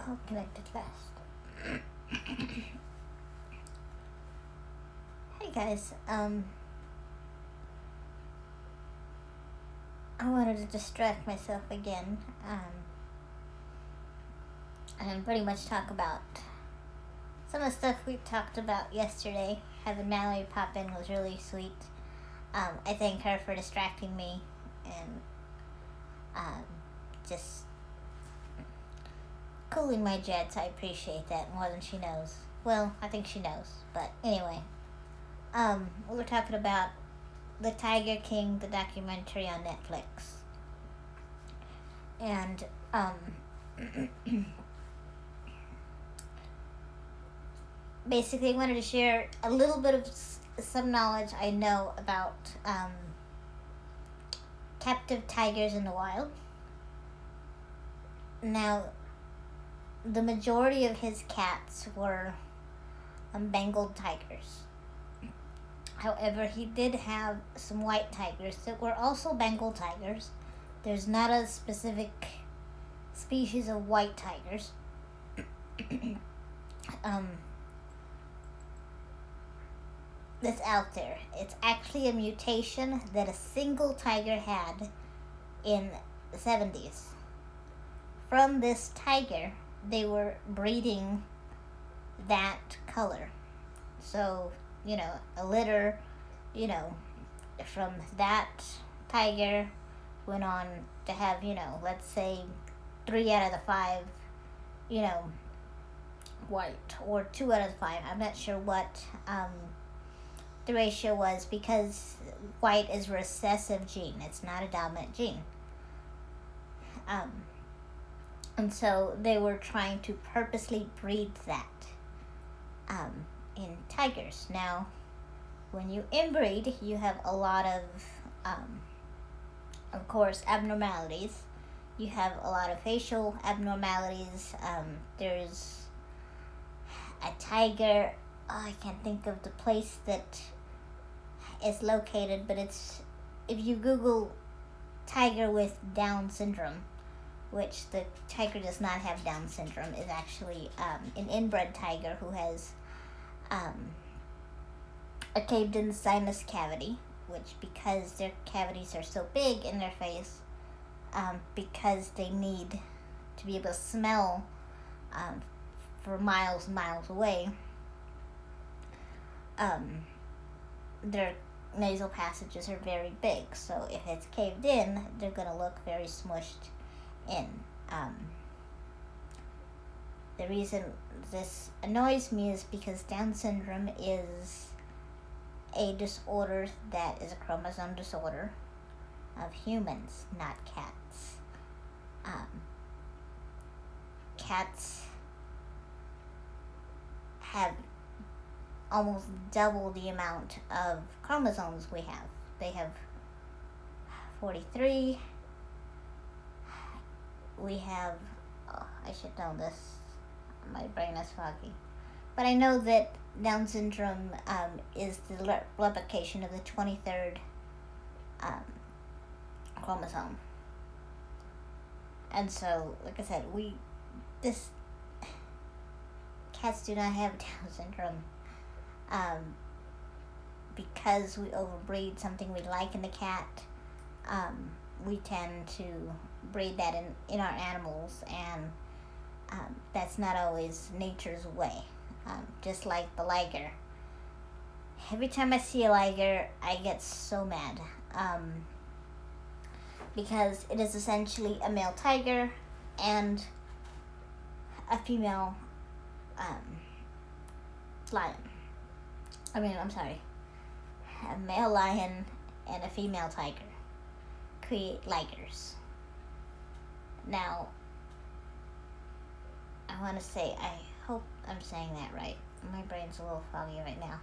I'll connect it fast. Hey guys, I wanted to distract myself again, and pretty much talk about some of the stuff we talked about yesterday. Having Mallory pop in was really sweet. I thank her for distracting me and just cooling my jets. I appreciate that more than she knows. Well, I think she knows, but anyway. We were talking about The Tiger King, the documentary on Netflix. And, basically I wanted to share a little bit of some knowledge I know about, captive tigers in the wild. Now, the majority of his cats were Bengal tigers. However, he did have some white tigers that were also Bengal tigers. There's not a specific species of white tigers. That's out there. It's actually a mutation that a single tiger had in the 70s. From this tiger, they were breeding that color. So, a litter, from that tiger went on to have, let's say 3 out of the 5, white, or 2 out of the 5. I'm not sure what the ratio was, because white is a recessive gene. It's not a dominant gene. And so they were trying to purposely breed that in tigers. Now, when you inbreed, you have a lot of course, abnormalities. You have a lot of facial abnormalities. There's a tiger, I can't think of the place that it's located, but it's, if you Google tiger with Down syndrome, which the tiger does not have Down syndrome, is actually an inbred tiger who has a caved-in sinus cavity, which, because their cavities are so big in their face, because they need to be able to smell for miles and miles away, their nasal passages are very big. So if it's caved in, they're going to look very smushed in. The reason this annoys me is because Down syndrome is a disorder that is a chromosome disorder of humans, not cats. Cats have almost double the amount of chromosomes we have. They have 43. We have, I should know this, my brain is foggy. But I know that Down syndrome is the replication of the 23rd chromosome. And so, like I said, cats do not have Down syndrome. Because we overbreed something we like in the cat, we tend to breed that in our animals, and that's not always nature's way. Just like the liger. Every time I see a liger, I get so mad, because it is essentially a male tiger and a female lion. A male lion and a female tiger create ligers. Now, I want to say, I hope I'm saying that right. My brain's a little foggy right now.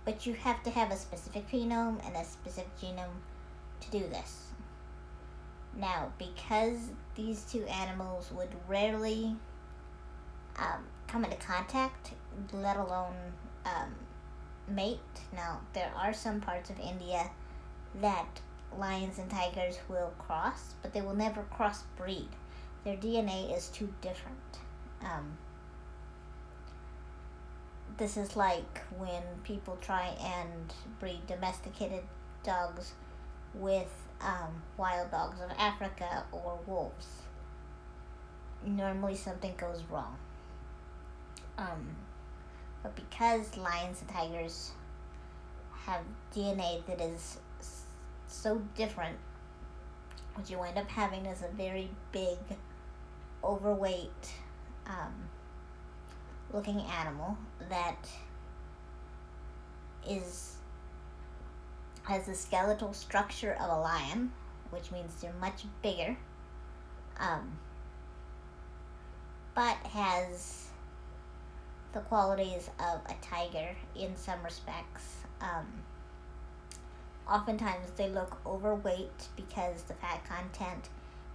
But you have to have a specific phenome and a specific genome to do this. Now, because these two animals would rarely come into contact, let alone mate. Now, there are some parts of India that lions and tigers will cross, but they will never crossbreed. Their DNA is too different. Um, this is like when people try and breed domesticated dogs with wild dogs of Africa or wolves. Normally something goes wrong. But because lions and tigers have DNA that is so different, what you end up having is a very big, overweight looking animal that has the skeletal structure of a lion, which means they're much bigger, but has the qualities of a tiger in some respects. Oftentimes they look overweight because the fat content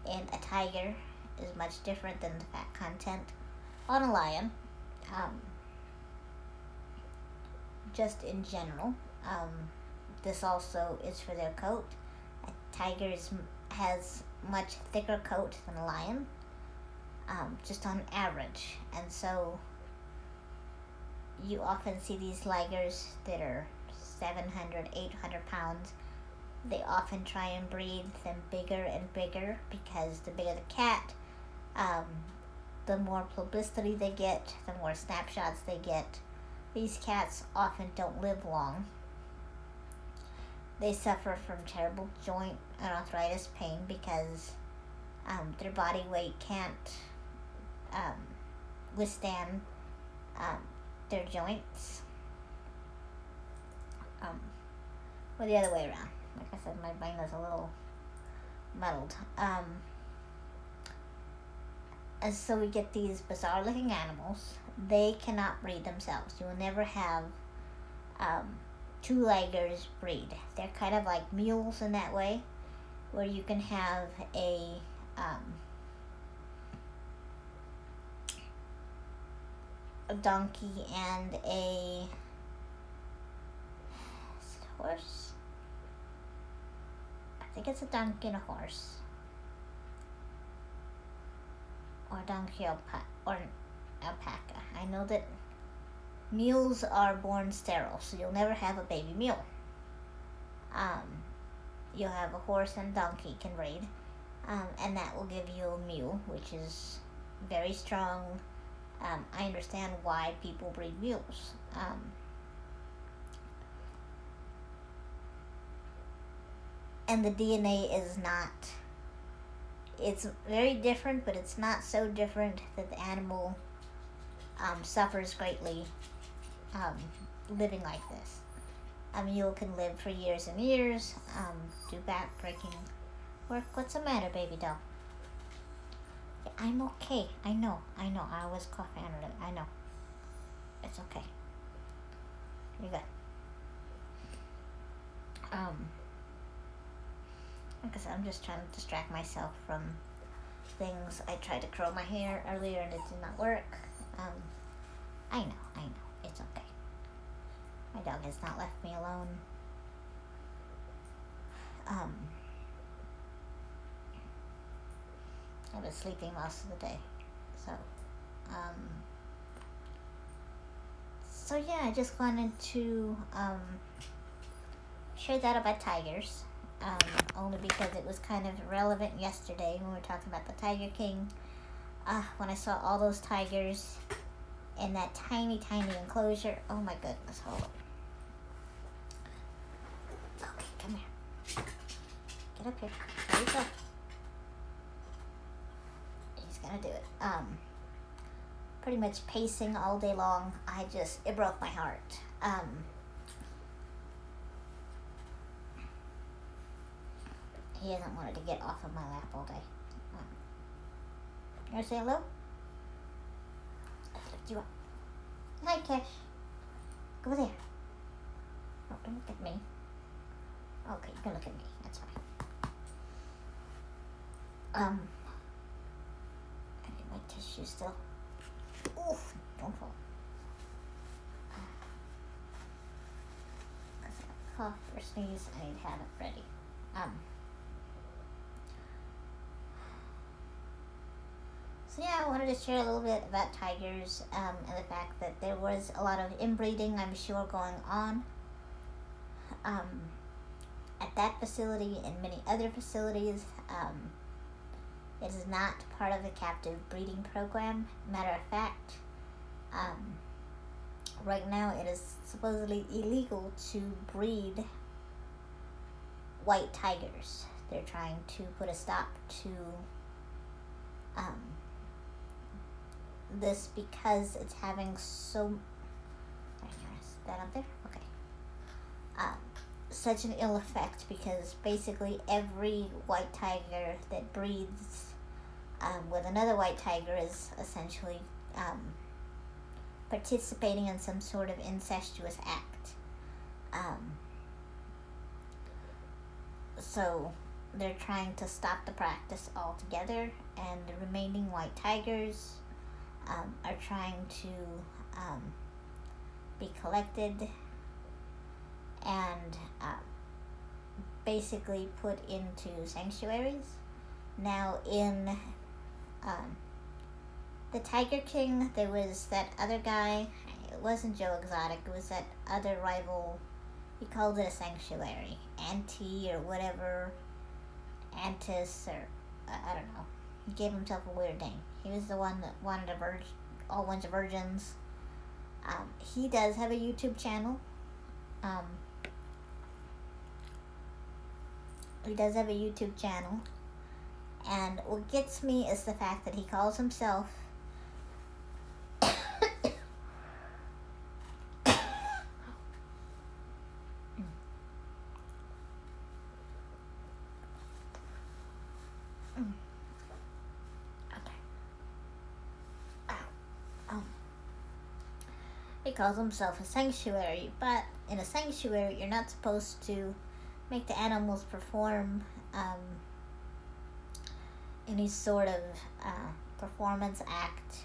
in a tiger is much different than the fat content on a lion. Just in general. This also is for their coat. A tiger has much thicker coat than a lion, just on average. And so you often see these ligers that are 700, 800 pounds. They often try and breed them bigger and bigger because the bigger the cat, the more publicity they get, the more snapshots they get. These cats often don't live long. They suffer from terrible joint and arthritis pain because their body weight can't withstand their joints. Or the other way around. Like I said, my brain is a little muddled. And so we get these bizarre looking animals. They cannot breed themselves. You will never have two-leggers breed. They're kind of like mules in that way, where you can have a donkey and a horse. I think it's a donkey and a horse, or a donkey or an alpaca. I know that mules are born sterile, so you'll never have a baby mule. You'll have a horse and donkey can breed, and that will give you a mule, which is very strong. I understand why people breed mules. And the DNA is not, it's very different, but it's not so different that the animal suffers greatly living like this. A mule can live for years and years, do back-breaking work. What's the matter, baby doll? I'm okay. I know. I was coughing under it. I know. It's okay. You're good. Like I said, I'm just trying to distract myself from things. I tried to curl my hair earlier and it did not work. I know. It's okay. My dog has not left me alone. I was sleeping most of the day. So yeah, I just wanted to share that about tigers. Only because it was kind of relevant yesterday when we were talking about the Tiger King. When I saw all those tigers in that tiny, tiny enclosure. Oh my goodness, hold on. Okay, come here. Get up here. There you go. He's gonna do it. Pretty much pacing all day long. It broke my heart. He hasn't wanted to get off of my lap all day. You want to say hello? I'll lift you up. Hi, Cash. Go there. Oh, don't look at me. Okay, you can look at me. That's fine. I need my tissue still. Oof, don't fall. If I cough or sneeze, I need to have it ready. So yeah, I wanted to share a little bit about tigers, and the fact that there was a lot of inbreeding, I'm sure, going on um, at that facility and many other facilities. It is not part of a captive breeding program. Matter of fact, um, right now it is supposedly illegal to breed white tigers. They're trying to put a stop to um, this because it's having so. Is that up there? Okay. Um, Such an ill effect because basically every white tiger that breeds with another white tiger is essentially participating in some sort of incestuous act. So they're trying to stop the practice altogether, and the remaining white tigers are trying to be collected and basically put into sanctuaries. Now, in the Tiger King, there was that other guy. It wasn't Joe Exotic. It was that other rival. He called it a sanctuary, Anti or whatever, Antis or I don't know. He gave himself a weird name. He was the one that wanted a all bunch of virgins. He does have a YouTube channel. He does have a YouTube channel, and what gets me is the fact that he calls himself he calls himself a sanctuary, but in a sanctuary you're not supposed to make the animals perform any sort of performance act.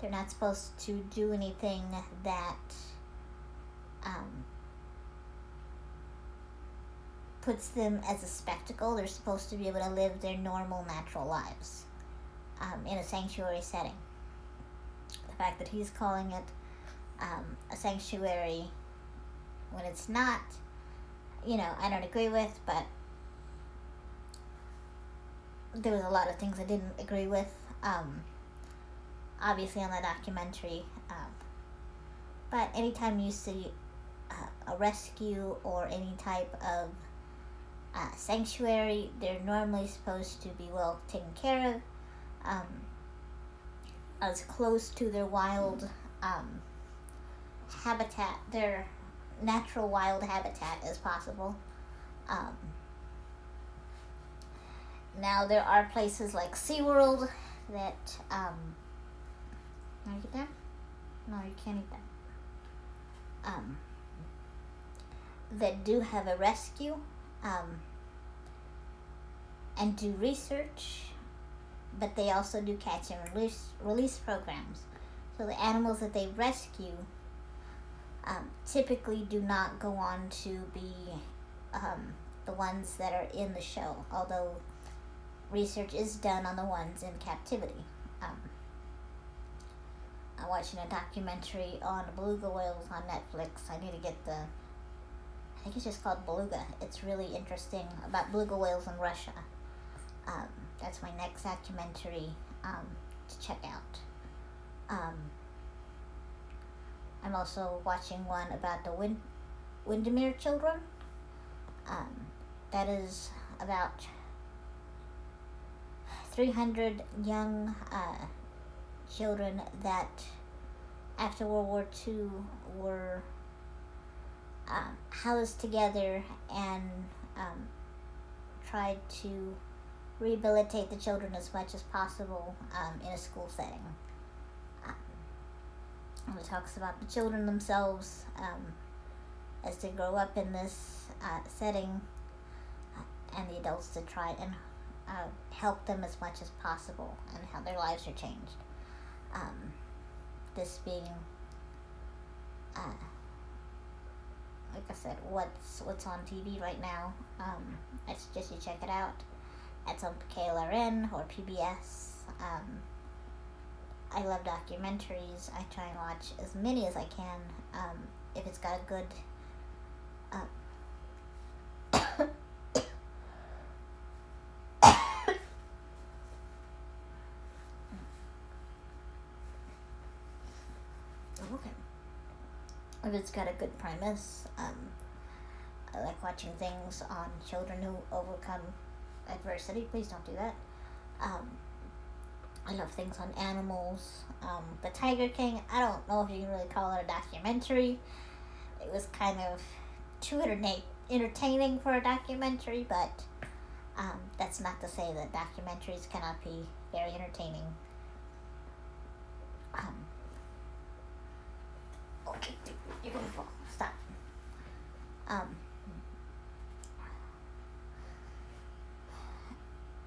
They're not supposed to do anything that puts them as a spectacle. They're supposed to be able to live their normal, natural lives in a sanctuary setting. The fact that he's calling it a sanctuary when it's not, I don't agree with, but there was a lot of things I didn't agree with, obviously on the documentary, but anytime you see a rescue or any type of sanctuary, they're normally supposed to be well taken care of, as close to their wild habitat, their natural wild habitat as possible. Now there are places like SeaWorld that can I get that? No, you can't eat that. That do have a rescue and do research, but they also do catch and release programs. So the animals that they rescue typically do not go on to be the ones that are in the show, although research is done on the ones in captivity. I'm watching a documentary on beluga whales on Netflix. I need to get I think it's just called Beluga. It's really interesting about beluga whales in Russia. That's my next documentary to check out. I'm also watching one about the Windermere children. That is about 300 young children that after World War II were housed together and tried to rehabilitate the children as much as possible in a school setting. And it talks about the children themselves as they grow up in this setting, and the adults to try and help them as much as possible, and how their lives are changed. This being, like I said, what's on TV right now. I suggest you check it out. It's on KLRN or PBS. I love documentaries. I try and watch as many as I can. If it's got a good uh, okay. If it's got a good premise, I like watching things on children who overcome adversity. Please don't do that. Um, I love things on animals. The Tiger King, I don't know if you can really call it a documentary. It was kind of too entertaining for a documentary, but that's not to say that documentaries cannot be very entertaining. Okay, you're gonna fall. Stop.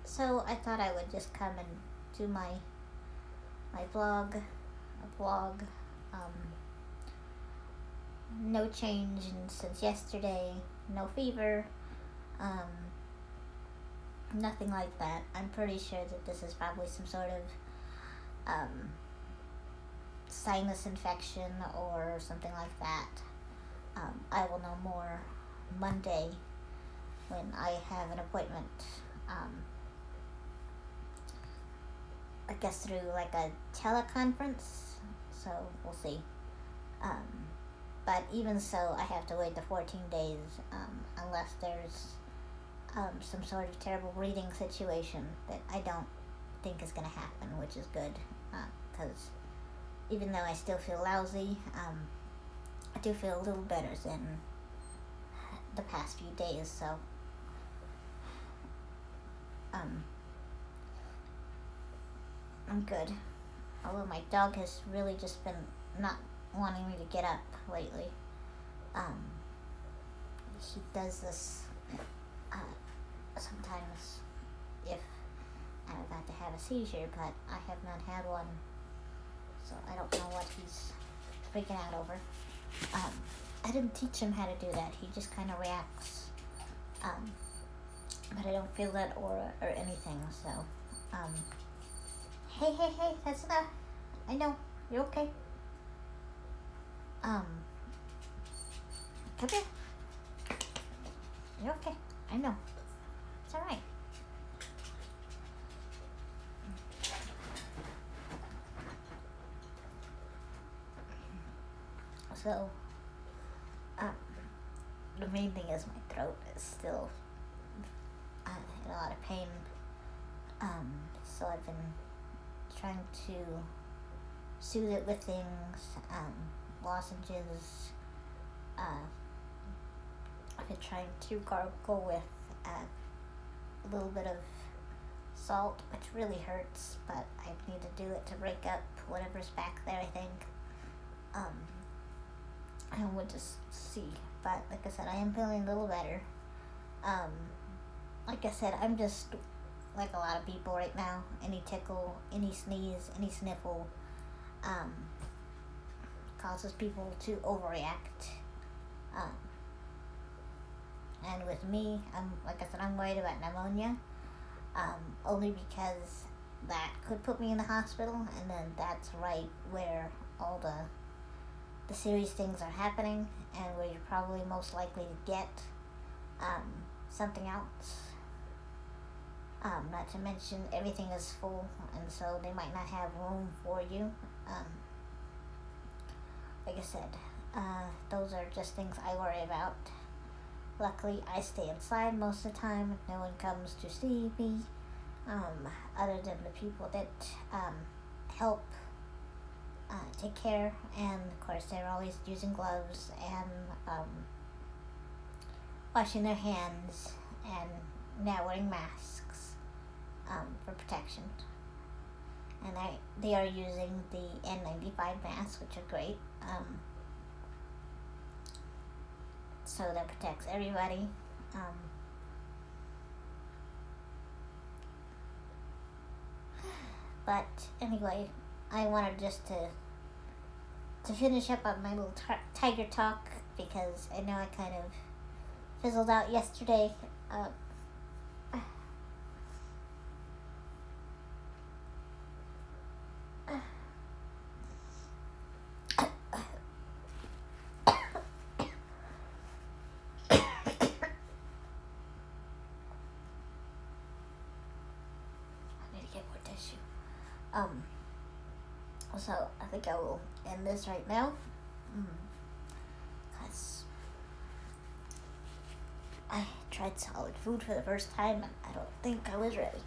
So I thought I would just come and do my vlog, a vlog. No change since yesterday. No fever. Nothing like that. I'm pretty sure that this is probably some sort of sinus infection or something like that. I will know more Monday when I have an appointment. I guess through like a teleconference, so we'll see. But even so, I have to wait the 14 days unless there's some sort of terrible breathing situation that I don't think is going to happen, which is good, because even though I still feel lousy, I do feel a little better than the past few days, so I'm good. Although my dog has really just been not wanting me to get up lately. He does this sometimes if I'm about to have a seizure, but I have not had one, so I don't know what he's freaking out over. I didn't teach him how to do that. He just kind of reacts. But I don't feel that aura or anything, so hey, that's enough. I know, you're okay. Come here. You're okay. I know. It's alright. So, the main thing is my throat is still in a lot of pain. So I've been trying to soothe it with things, lozenges. I've been trying to gargle with a little bit of salt, which really hurts, but I need to do it to break up whatever's back there, I think. And we'll just see. But like I said, I am feeling a little better. Like I said, I'm just like a lot of people right now. Any tickle, any sneeze, any sniffle causes people to overreact. And with me, like I said, I'm worried about pneumonia, only because that could put me in the hospital, and then that's right where all the serious things are happening, and where you're probably most likely to get something else. Not to mention everything is full, and so they might not have room for you. Like I said, those are just things I worry about. Luckily, I stay inside most of the time. No one comes to see me, other than the people that help take care, and of course they're always using gloves and washing their hands and now wearing masks for protection. And they are using the N95 masks, which are great. So that protects everybody. But anyway, I wanted just to finish up on my little tiger talk, because I know I kind of fizzled out yesterday. Um, so I think I will end this right now. Because I tried solid food for the first time and I don't think I was ready.